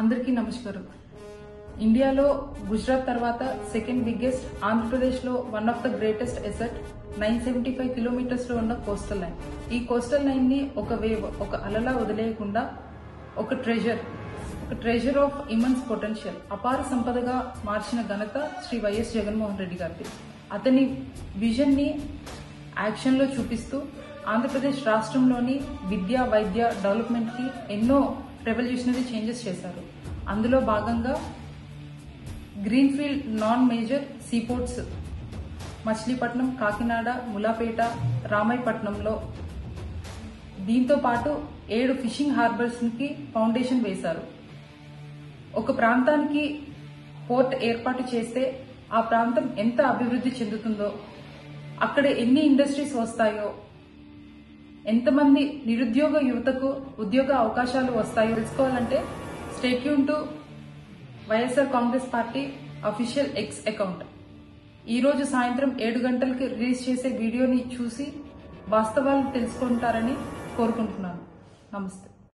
అందరికీ నమస్కారం. ఇండియాలో గుజరాత్ తర్వాత సెకండ్ బిగ్గెస్ట్, ఆంధ్రప్రదేశ్లో one of the greatest asset 975 kilometres లో ఉన్న కోస్టల్ లైన్. ఈ కోస్టల్ లైన్ ని ఒక అలలా వదిలేయకుండా ఒక ట్రెజర్ ఆఫ్ ఇమన్స్ పొటెన్షియల్, అపార సంపదగా మార్చిన ఘనత శ్రీ వైఎస్ జగన్మోహన్ రెడ్డి గారిది. అతని విజన్ ని యాక్షన్ లో చూపిస్తూ ఆంధ్రప్రదేశ్ రాష్ట్రంలోని విద్య, వైద్య డెవలప్మెంట్ కి ఎన్నో రెవల్యూషనరీ చేంజెస్ చేశారు. అందులో భాగంగా greenfield non major seaports Machilipatnam, Kakinada, Mulapeta, రామాయపట్నంలో, దీంతో పాటు 7 ఫిషింగ్ హార్బర్స్ కి ఫౌండేషన్ వేశారు. ఒక ప్రాంతానికి పోర్ట్ ఏర్పాటు చేస్తే ఆ ప్రాంతం ఎంత అభివృద్ధి చెందుతుందో, అక్కడ ఎన్ని ఇండస్ట్రీస్ వస్తాయో, ఎంతమంది నిరుద్యోగ యువతకు ఉద్యోగ అవకాశాలు వస్తాయో తెలుసుకోవాలంటే stay tune to YSR Congress party official X account. ఈ రోజు సాయంత్రం 7 గంటలకి రిలీజ్ చేసే వీడియోని చూసి వాస్తవాలు తెలుసుకుంటారని కోరుకుంటున్నాను. నమస్తే.